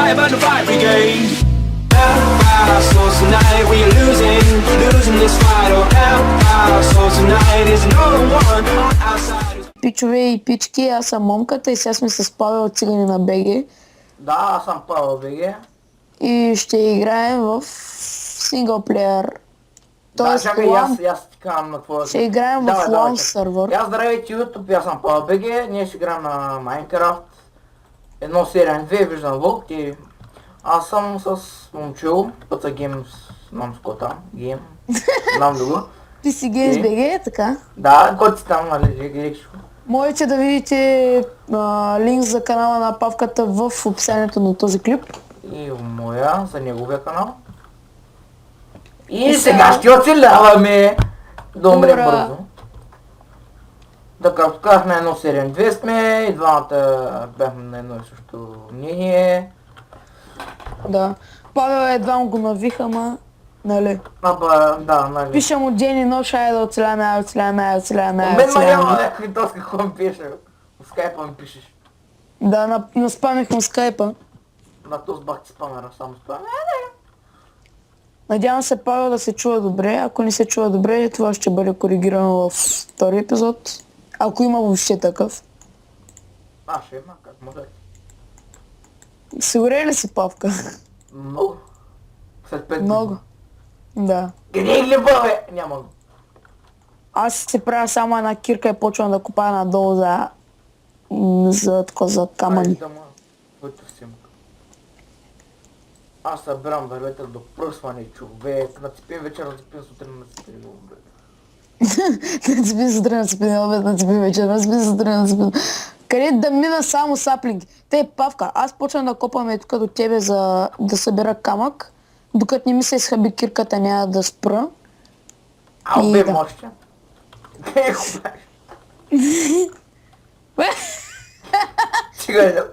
vibe and the vibe brigade. Our souls tonight, we are losing this fight. Oh, our souls tonight is no one on our side. Пичове и пички, аз съм момката и сега сме с Павел Цигани на БГ. Да, аз съм Павел БГ. И ще играем в синглплеер. Да, чакай, аз ти казвам на твоя... Ще играем в LAN сервер. Аз здравейте YouTube, аз съм Павел БГ, ние ще играем на Minecraft. 1.7.2, виждам Вълк и... Аз съм с момчил, пъца гейм с мамско там, гейм, знам ли го. Ти си Games BG, така? Да, който си там, нали, Ликшко. Можете да видите линк за канала на Павката в описанието на този клип. И моя, за неговия канал. И сега ще оцеляваме! Да умрем бързо. Да, както казах, на 1.7.2 сме и двамата бяхме на едно и също мнение. Да. Павел едва го навиха, ма... Нали? Да, нали. Пиша му ден и нощ, айде да оцеляваме. Мен ма няма някакви тоски, какво ми пише. В скайпа ми пишеш. Да, наспамих му скайпа. На този бах ти спамера, само спамера. Надявам се Павел да се чува добре. Ако не се чува добре, това ще бъде коригирано в втори епизод. Ако има въобще такъв. Ще има, как може. Сигурен ли си, Павка? Много. След 5 години. Много. Да. Къде ли бе? Няма го. Аз си правя само една кирка и почвам да копая надолу за камъни. Аз събирам дървета до пръсване, човек. Нацепим вечер, нацепим сутрин, нацепим обед. Нацепим сутрин, нацепим обед, нацепим вечер, нацепим сутрин, нацепим... Къде да мина само саплинг? Те, Павка, аз почвам да копаме тук до тебе за да събера камък. Докато не ми се изхъби кирката, няма да спра. Убей мощя. Къде го правиш? Чигай да.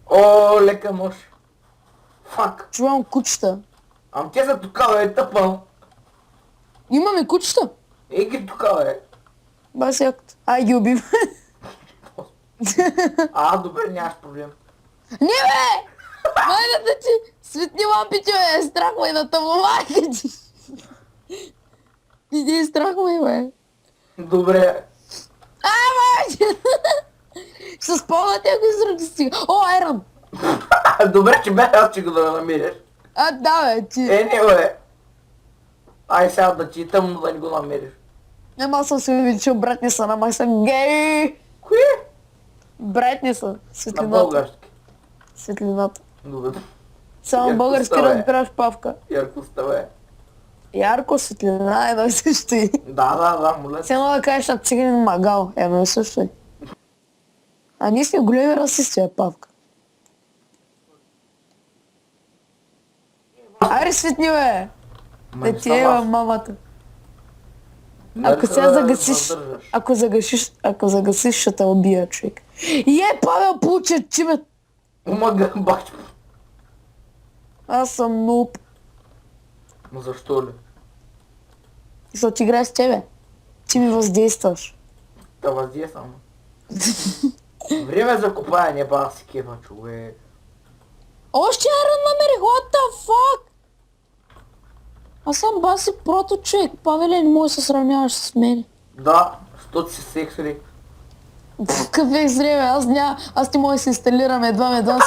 О, лека мощ. Фак. Чувам кучета. Ам те са тука, бе, тъпъл. Имаме кучета. Ги тука, бе. Бас якът. Ай ги убим. Добре, нямаш проблем. Не бе! Майната ти! Светни лампите, бе! Страх ме на тъмно, майка ти! Иди, страх ме, бе! Добре. Майка! Ще спомняте, ако изради стига. О, Айрон! Добре, че бях аз, че го да намериш. Да, бе, ти. Не, бе. Ай сега да ти е тъмно да не го намериш. Аз съм си увеличил братни са, ама съм гей! Кои? Братни са. На Светлината. български. Светлината. Добре. Само български разбираш, Павка. Яркостта, бе. Ярко, светлина, едно и също и. Да, молете. Все едно да кажеш на циганин магал, едно и също и. А ние сме големи расисти, бе, Павка. Аре, светни, бе! Да ти е мамата. Ако сега загасиш, ако загасиш, ще те убия, човек. Павел, получи чимет! Омага, бахче. Аз съм нуп. Но защо ли? Защото играя с тебе. Ти ми въздействаш. Да въздействам. Време за копаене, бах си кефа, човек. Още Айрон намерих, what the fuck? Аз съм баси прото човек. Павеле, не може да се сравняваш с мен. Да, защото си сексуали. Какъв екстрем, аз ти мога да се инсталирам, едва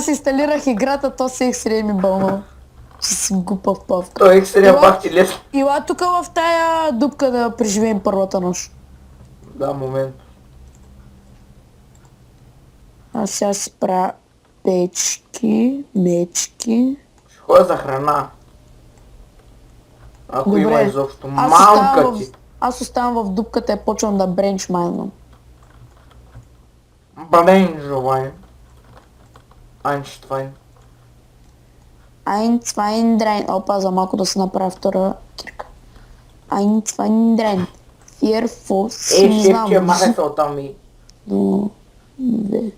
си инсталирах играта, то се екстрем ми бълнува. Ще си глупав, Павка. Той екстрем пак ти лесно. Ила тук в тая дупка да преживеем първата нощ. Да, момент. Аз сега си правя печки, мечки. Ще ходя за храна. Ако Добре. има изобщо. Мамка ти. Аз оставам в дупката и почвам да бренчмайнвам. Бренжовайн. Айнштайн. Айнцвайндрайн. Опа, за малко да се направя втора кирка. Айнцвайндрайн. Фирфо си не знам. Шефче, махай се оттам и... Но... Две.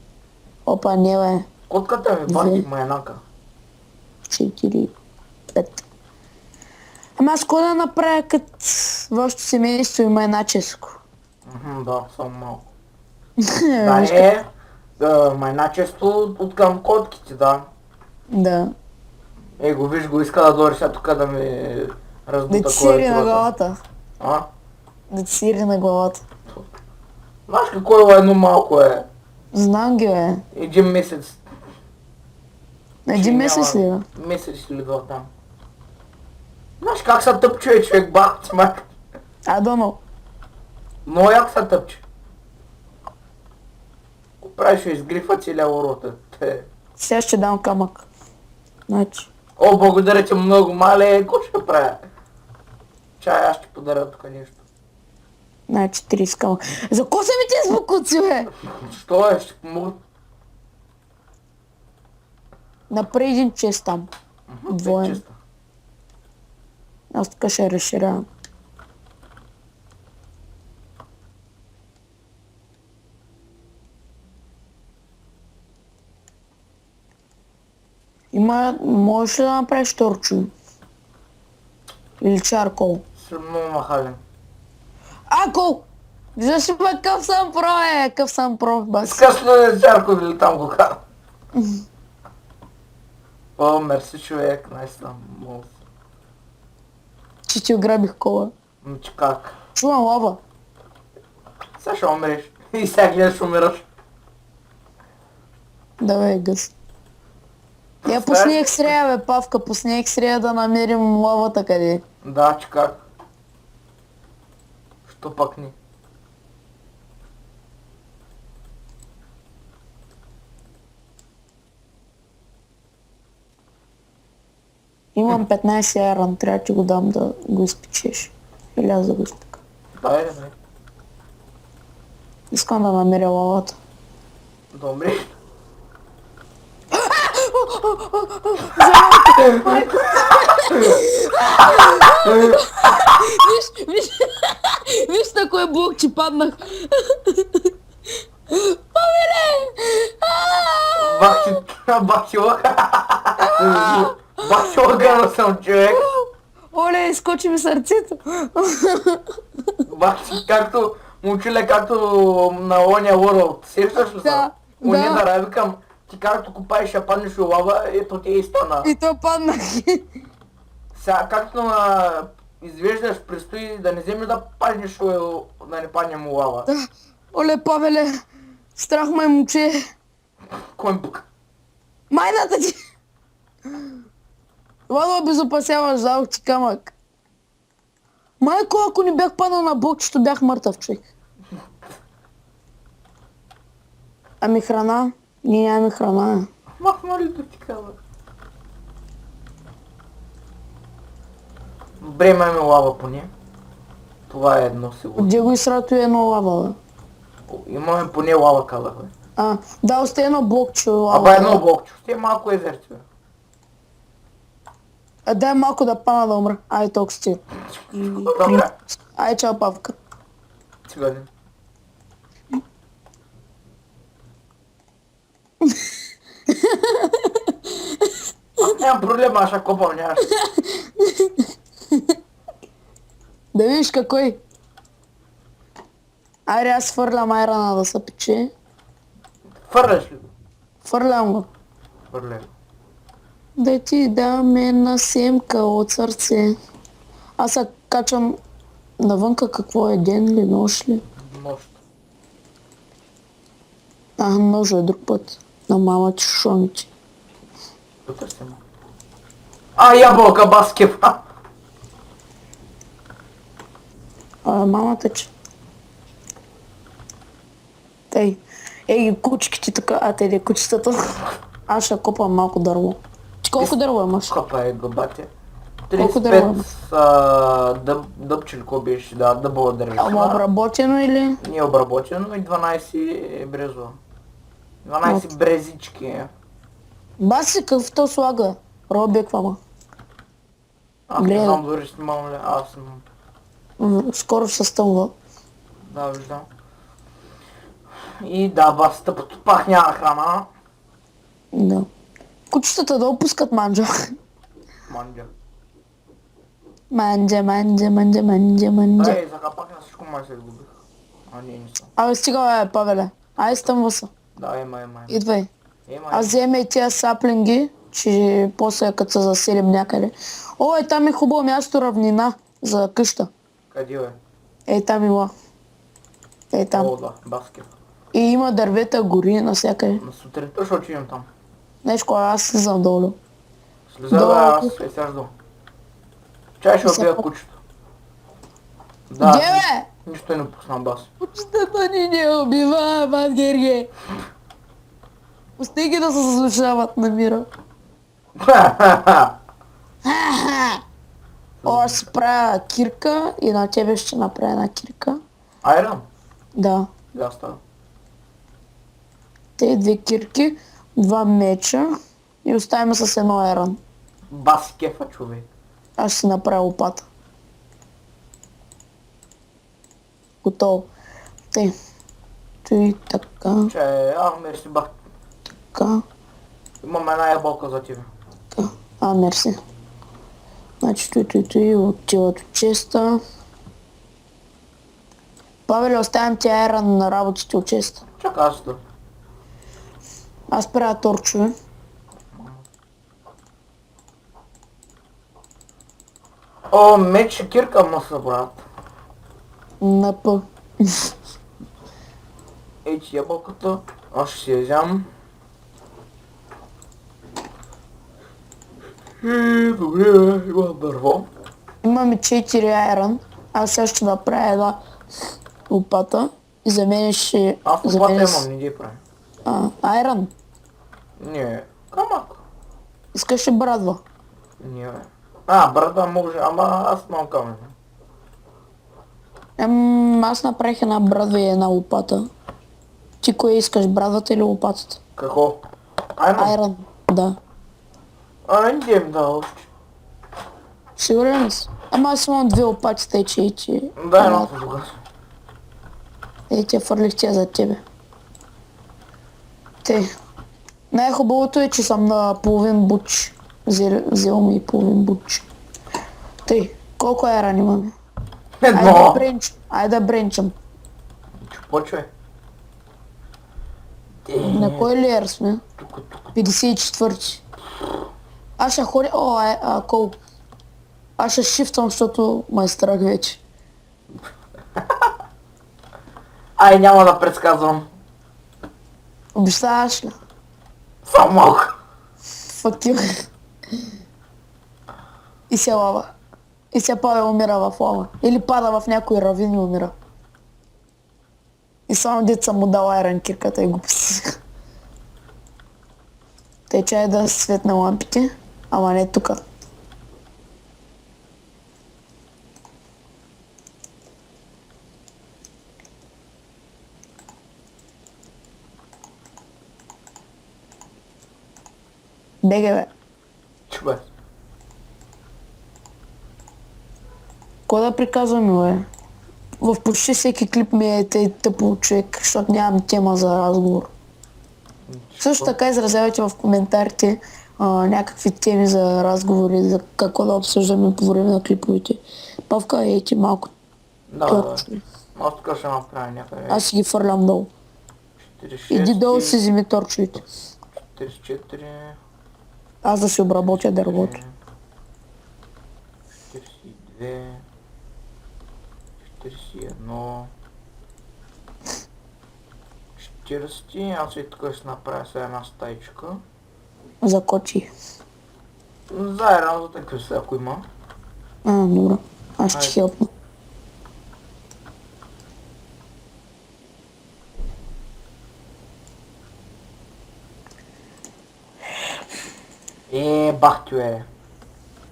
Опа, не бе. Котката ми бахти майнака. 4, 5. Ама аз кога да направя като вашето семейство има една ческо? Да, само малко. Да не, Май най-често от към котките, да. Да. Го виж го, иска да дойде сега тук да ми Да разбута ти сири на клавиатурата. главата. А? Да ти сири на главата. Знаеш какво е едно малко е? Знам ги, бе. Един месец. Един месец ли, бе? Месец или два там. Знаеш как се тъпче човек, бах ти майка. I don't know. Много як се тъпче. Го правиш, изгрифа целия урота. Сега ще дам камък. Значи. О, благодаря ти много, мале, какво ще правя? Чай, аз ще подаря тук нещо. Значи 30 камък. За ко са ми тези звукуци, бе? Що е, ще помогна. Направи един чест там. Двоен. Чисто. Аз тук ще разширявам. Можеш ли да направиш торчо? Или чаркол? Съм много махален. Ако! Виждаш ли бе, къв съм про, къв съм про, бас. Скъсно е жарко или там го казвам. О, мерси човек, наистина. Много. Че ти ограбих кола. Че как? Чувам лава. Сега ще умреш. И сега гледаш умираш. Давай, гъс. Я пусни ексрея, бе, Павка, пусни ексрея да намерим лавата къде е. Да, че как? Що пък ни? Имам 15 айрон, трябва да ти го дам да го изпечеш. Или аз да го изпека. Дай, дай. Искам да намеря лавата. Да умреш. Виж на кой блок, че паднах. Павеле! Бахти лъка. Бахти лъка съм човек. Оле, изкочи ми сърцето. Бахти както, момчиле, както на ония World. Сещаш ли се? Да, Уния да. да рави към, ти както купаеш, ще паднеш в лава, ето ти и стана. И то паднах. Сега, както извеждаш, предстои да не вземе да паднеш, да не паднем у лава. Да. Оле, Павеле, страх ме, момче. Кой ми пука? Майната ти! Това да обезопасяваш, дадох ти камък. Майко, ако не бях паднал на блокчето, бях мъртъв човек. Ами храна? Ние нямаме храна. Махна ли да ти казва? Добре, имаме лава поне. Това е едно сигурно. Где го изсрато е едно лава, бе? Имаме поне лава, казах, бе. Да, още едно блокче лава. Аба едно блокче, ще е малко езерче, бе. Дай малко да пана да умра. Ай, толкова стига. Добре, Ай, чао, Павка. циганин. Аз нямам проблема, аз ще копам, нямаш. Да видиш какой. Айде, аз фърлям айрана да се пече. Фърляш ли го? Фърлям го. Фърля го. Да ти дам една семка от сърце. Аз се качвам навънка, какво е, ден ли, нощ ли? Нощ. Ножо е друг път. На мама ти шумите. Потърсим. Ябълка, баскев. Мамата че. Тъй. Ей, кучките така, те кучетата. Аз ще копам малко дърво. Ти колко дърво имаш? Копа е гъбате. Колко дърво 35 дъбче ли какво беше, да, дъбова дървесина. Ама обработено или? Не е обработено и 12 брезо. 12 брезички. Баси, какъв то слага? Робек, мама. Аз не Гледай. знам дори снимам ли, аз съм... Скоро ще стъмва. Да, виждам. И да, басата пак няма храна. Да. Кучетата да опускат манджа. Манджа. Манджа, манджа, манджа, манджа, манджа. За капак на всичко май се изгубих. Не съм. Абе, стига, бе, Павеле. Ай, стъмва се. Да, има. Идвай. Има. Аз вземе и тия саплинги, че после като се заселим някъде. О, там е хубаво място, равнина за къща. Къде е? Ей там има. Ей там. О, да, баскет. И има дървета, гори навсякъде. На сутринта ще отидем там. Нещо, аз слизам долу. Слиза, Долу. бе, аз се сяждам. Чай ще убия кучето. Да, Где бе? нищо не пусна бас. Кучетата ни не убива, бат Герге. Пусти ги да се заслушават на мира. О, аз си правя кирка и на тебе ще направя една кирка. Айрон? Да. Да, става. Те две кирки, два меча и оставим с едно айрон. Бас кефа, човек. Аз ще си направя лопата. Готово. Тъй. Той така, Чай, мерси бах. така, Имам една ябълка за тебе. така. Мерси. Значи той отиват от честа. Павеле, оставям ти айрон на работите от честа. Чакай аз да. Аз правя торчове. О, меч и кирка ма са, брат. На П. Ей, че ябълката. Аз ще си я взям. Добре, има дърво. Имаме 4 айрон. Аз сега ще направя една лопата. И за мен ще... Аз за лопата мен имам, не ги правим. Айрон. Не, камък. Искаш ли брадва? Не, бе. Брада може, ама аз имам камен. Аз направих една брадва и една лопата. Ти кое искаш, брадвата или лопатата? Какво? Айрон? Айрон, да. Не дем да още. Сигурен ли си? Ама аз имам две лопати, тъй че и че... Да, едно съм тогава. Ей, те фърлих тя за тебе. Те. Най-хубавото е, че съм на половин буч. Взел ми и половин буч. Тъй, колко айрон имаме? Едно. Айде да бренчам. Почвай. На кой леер сме? Тук. 54. Аз ще ходя... Кол. Аз ще шифтвам, защото ме е страх вече. Няма да предсказвам. Обещаваш ли? Само малко. Fuck you. И се лава. И се Павел умира в лава. Или пада в някой равин и умира. И само деца му дала айрон кирката и го писи. Те чай да светна лампите, ама не тука. Беге бе. Чубе. Кой да приказваме, бе? В почти всеки клип ми е тъй тъпо човек, защото нямам тема за разговор. Също така изразявайте в коментарите някакви теми за разговори, за какво да обсъждаме по време на клиповете. Павка, ей ти малко Да. торчове. Аз тук ще направя някъде. Аз си ги фърлям долу. 46, Иди долу си вземи торчовете. 44, Аз да си обработя дървото. 42, 41, 40, аз и тук ще направя сега една стайчка. Закочи. Заедно за такива се, ако има. Добре. Аз ще Айде. хелпна. Бахтю е.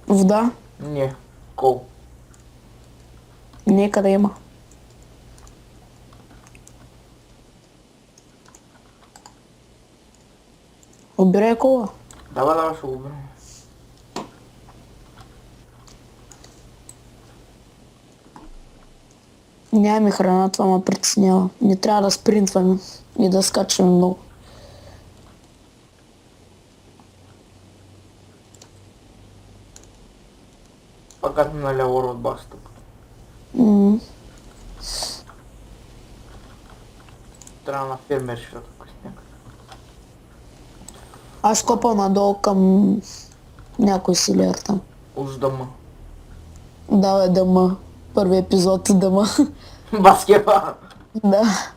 Вода? Не, кол. Нека да има. Обирай кола. Давай, ще го уберем. Нямаме храна, това ме притеснява. Не трябва да спринтваме и да скачаме много. Пак аз ми наляво от баста. Трябва на фермер, защото ако сняг. Аз копал надолу към някой силер там. Уж дъма. Да, бе, дъма. Първи епизод дъма. Баскетбол. Да.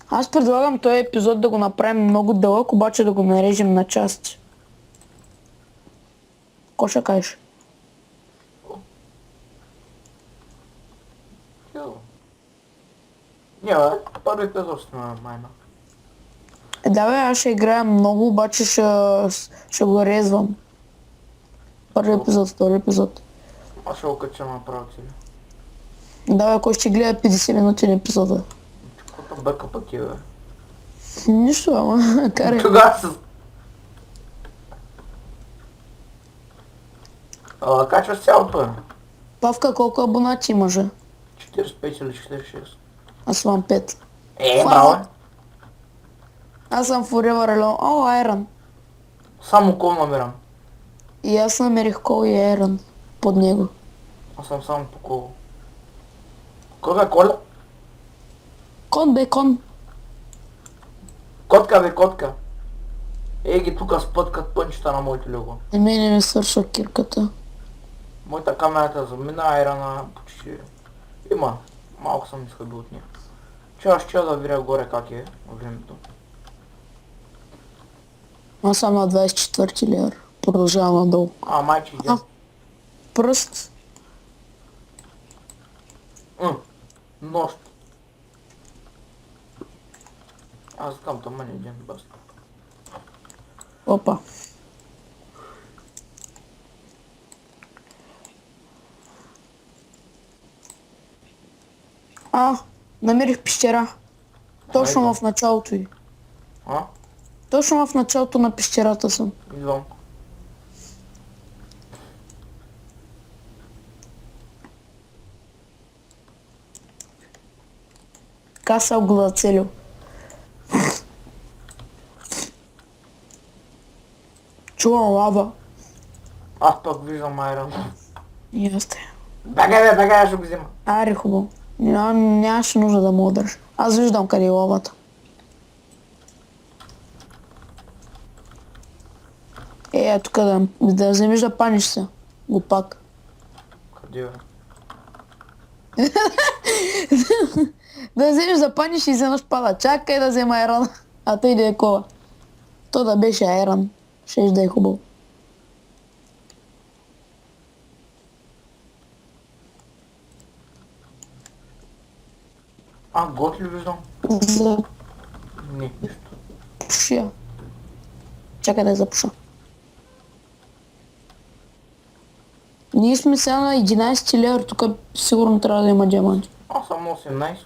Аз предлагам този епизод да го направим много дълъг, обаче да го нарежем на части. Ко ще кажеш? Не, бе, първи епизод сме нормално. Да, бе, аз ще играя много, обаче ще го резвам. Първи епизод, втори епизод. Аз ще го кача направо тебе. Да, бе, кой ще гледа 50 минути на епизода? Каквото бека пък е, бе. Нищо, ама, карай. Тогава с... Качваш цялото, бе. Павка, колко абонати имаше? 45 или 46. Аз имам 5. Браво, е. Аз съм Forever Alone. О, Айрон. Само кол намирам. И аз намерих Кол и Айрон под него. Аз съм само по кол. Кой бе, Коля? Кон бе, кон. Котка бе, котка. Ги тука спъткат пънчета на моето лего. И мене ми свършва кирката. Моята камерата замина, айрана почти... Има. Малко съм изхъбил от нея. Че аз ще да видя горе как е във времето. Аз съм на 24 левър. Продължавам надолу. Майче иде. Пръст. Нощ. Аз искам тъмън един бас. Опа. Намерих пещера. Точно Айде. в началото й. А? Точно в началото на пещерата съм. Идвам. Каса го зацелил. Чувам лава. Аз пък виждам айран. И аз те. Бегай, ще го взема. Аре, хубаво. Нямаше нужда да му държа. Аз виждам къде е лавата. Тук да вземеш да паниш се. Глупак. Къде бе? Да вземеш да паниш и изведнъж пада. Чакай да взема айрон. А тъй да е кола. То да беше айрон. Щеш да е хубаво. Гот ли виждам? За Не, нищо. пушия. Чакай да я запуша. Ние сме сега на 11 левър, тук сигурно трябва да има диаманти. Аз съм на 18.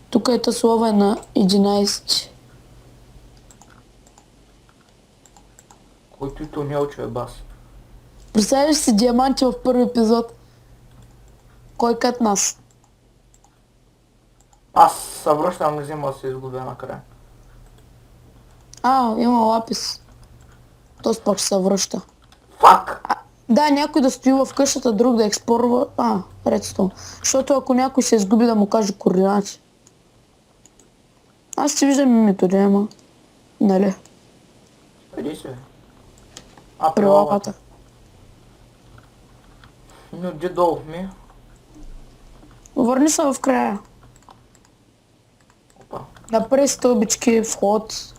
Тук е слова е на 11. Който и то не е учил е бас. Представяш си диаманти в първи епизод? Кой кът нас? Аз се връщам, не взема да се изгубя накрая. Има лапис. То пак ще се връща. Фак! Да, някой да стои в къщата, друг да експлорва. Редстон. Защото ако някой се изгуби да му каже координати. Аз ще виждам името, да има. Нали? Къде си бе? При лавата. Но где долу ми? Върни се в края. Опа. Напред стълбички, вход.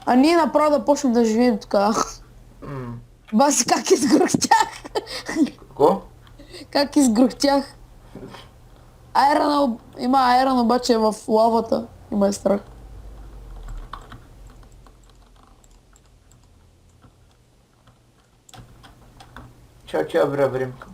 А ние направо да почнем да живеем така. Баси, как изгрухтях? Какво? Как изгрухтях? Има айрон, обаче в лавата. Има е страх. Че вря времето.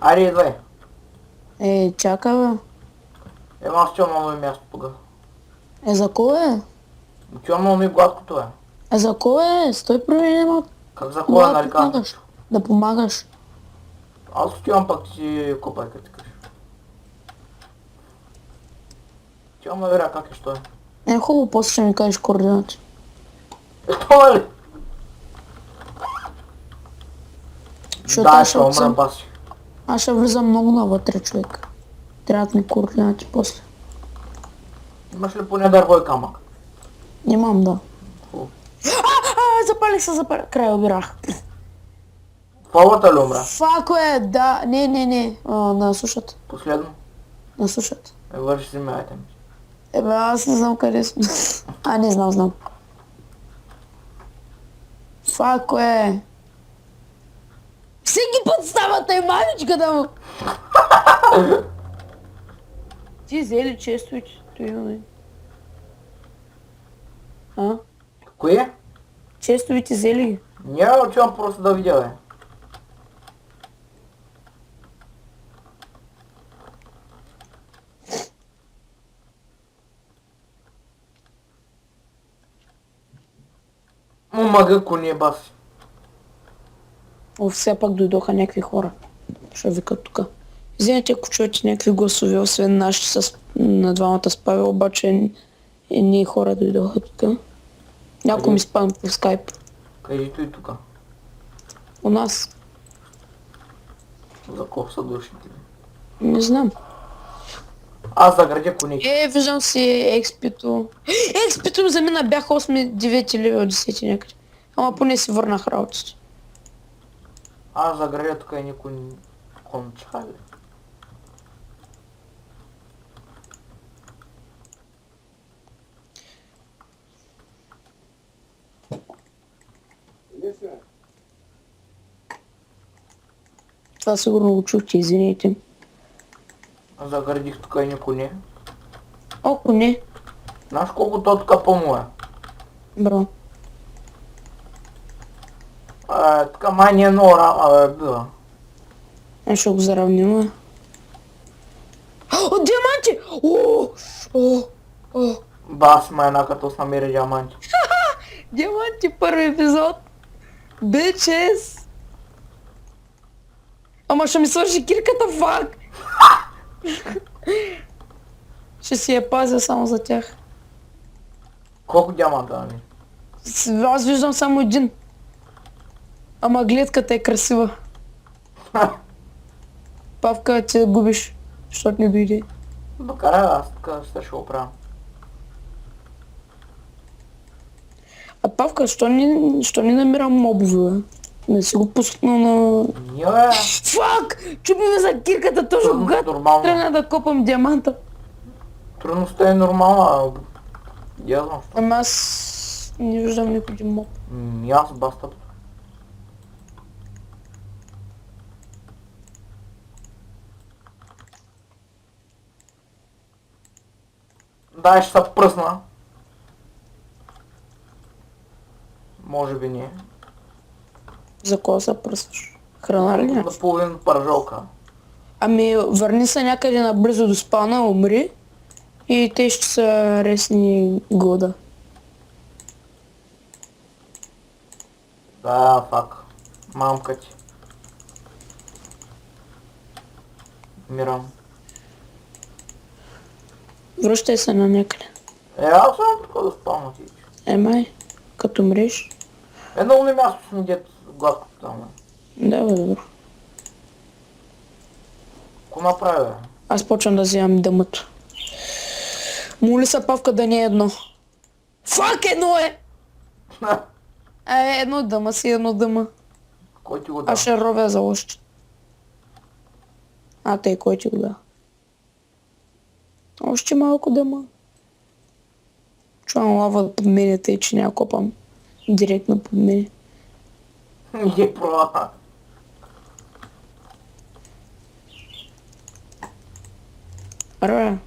Айде, идвай. Чакай, бе. Аз чувам много място пога. За кой е? Чувам много ми гладкото е. За кой е? Стой при мен, Как за кола, нали казвам? Да помагаш. Аз отивам пак ти си копай като ти кажеш. Отивам да видя как е, що е. Е, хубаво, после ще ми кажеш координати. Това ли? Защото Да, аз ще ще умра съм- баси. Аз ще влизам много навътре, човек. Трябват ми координати после. Имаш ли поне дърво и камък? Нямам, да. Хубаво. Запалих се, край обирах. Фалата ли умра? Фако е, да, не, на сушата. Последно? На сушата. Върши си ме айтем. Ебе, аз не знам къде сме. Не знам. Фако е. Всеки път става тъй мамичка да му. Ти взели често и той имаме. Кое? Често ви ти взели ги? Няма, отивам просто да видя, бе. Мага коне баси. Все пак дойдоха някакви хора. Ще викат тука. Извинете, ако чуете някакви гласове, освен нашите на двамата с Павел, обаче ние хора дойдоха тука. Някой ми спам по скайп. Кажи и тука. У нас. За колко са душите? Не знам. Аз заградя конете. Виждам си експито. Експито ми замина, бях 8-9 левел, 10 някъде. Ама поне си върнах работите. Аз заградя тук и никой кончали. Това сигурно го чухте, извинете. Аз заградих тук и никой не. Око не. Знаеш колко то тук по-му е? Бро. Така май не е много била. Ще го заравним. О, диаманти! О! Бас майна като с намери диаманти. Диаманти, първи епизод. Бичес! Ама ще ми свърши кирката, фак! Ще си я пазя само за тях. Колко диаманта ми? Аз виждам само един. Ама гледката е красива. Павка, ти губиш, защото не дойде. Докарай, аз така ще го правя. А Павка, що не намирам мобове, бе? Не си го пуснал на... Ние, Фак! Чуби ме за кирката точно Трудно, когато нормално. трябва да копам диаманта. трудността е нормална. Я знам, що. Ама аз не виждам никой един моб. Аз бастъп. Дай, ще се пръсна. Може би не. За кого се пръсваш? Храна ли някаква? На половин пържолка. Ами върни се някъде наблизо до спана, умри и те ще са ресни года. Да, фак. Мамка ти. Мирам. Връщай се на някъде. Аз съм тук да спална ти. Май, като мреш. Едно ли място с ми дет гладко там. Да, бе, добро. Ко направя, бе? Аз почвам да вземам дъмъто. Моли се Павка да не е едно. Фак, едно е! Едно дъма си, едно дъма. Кой ти го дава? Аз ще ровя за още. Тъй, кой ти го да? Още малко дъма. Чувам лава под мене, тъй че няма копам директно под мене. Не права. Ра.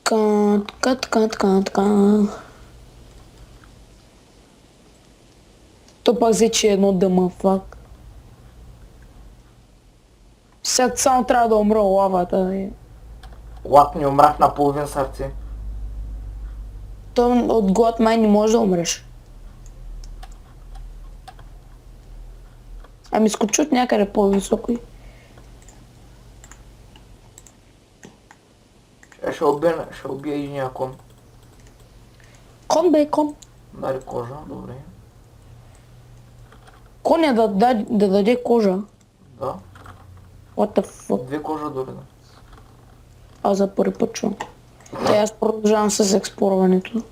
Така. То пак взе, че е едно дъма, фак. Сега само трябва да умра лавата. Лак, не умрах на половин сърце. То от глад май не можеш да умреш. Ами скочи от някъде по-високо и... Ще убия и някой. Кон бе, кон. Даде кожа, добре. Коня да даде кожа. Да. What the fuck? 2 кожа дори да. Аз за първи път чувам. Те аз продължавам с експлорването.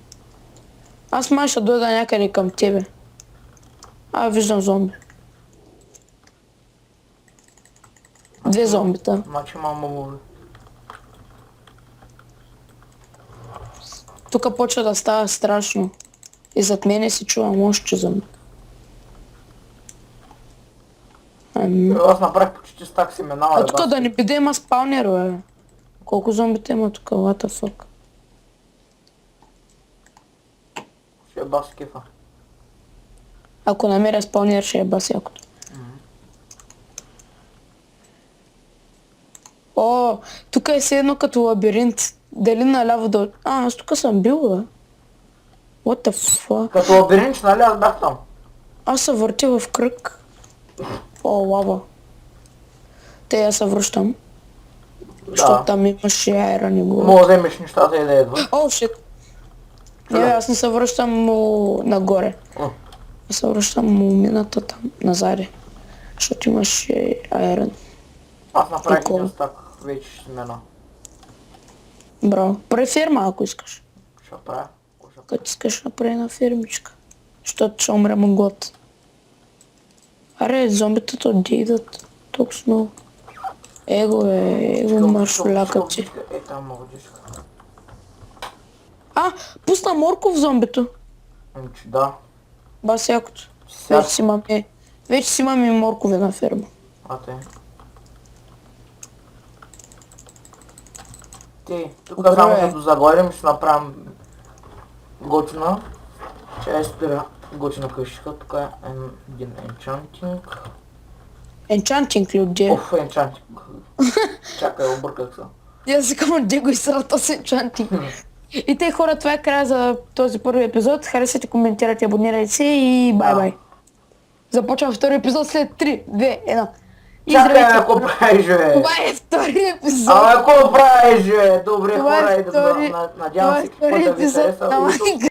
Аз май ще дойда някъде към тебе. Виждам зомби. 2 зомбита. Значи мама лови. Тук почва да става страшно. И зад мене си чувам още зомби. Аз направих почти стак семена, А тук да не биде има спаунер, бе. Колко зомбите има тук, what the fuck. Ще е бас кефа. Ако намеря спаунер, ще е бас якото. О, тук е все едно като лабиринт. Дали наляво да... аз тук съм бил, бе. What the fuck? Като лабиринт, нали аз бях там? Аз се въртя в кръг. О, лава. Те я се връщам. Защото там имаше айрон и го... Мога да вземеш нещата и да едва. О, шит. Не, бе, аз не се връщам нагоре. Аз се връщам мината там, назаде. Защото имаше айрон. Аз направих Прикол. един стак, вече семена. Браво. Прави ферма, ако искаш. Ще правя. Като искаш направи на фермичка. Защото ще умрем от глад. Аре, зомбитата отде идат толкова много. Его маршуляка ти. Е, там мога да иска. Пусна морков зомбито. Че да. Бас якото. Сега. Вече си имаме моркове на ферма. Те. Тук Добре. само като загледам ще направим готина. Чай спира готина къщика. Тук е един енчантинг. Енчантинг ли отде? Оф, енчантинг. Чакай, обърках се. Я си към отде го изсрата с енчантинг. И те хора, това е края за този първи епизод. Харесайте, коментирайте, абонирайте се и бай-бай. Започвам втори епизод след 3, 2, 1. Чакай, ако правиш, бе! Това е втори епизод. Ама ако правиш, бе! Добре, Това е хора, втори- надявам се, това е какво да ви втори епизод хареса. на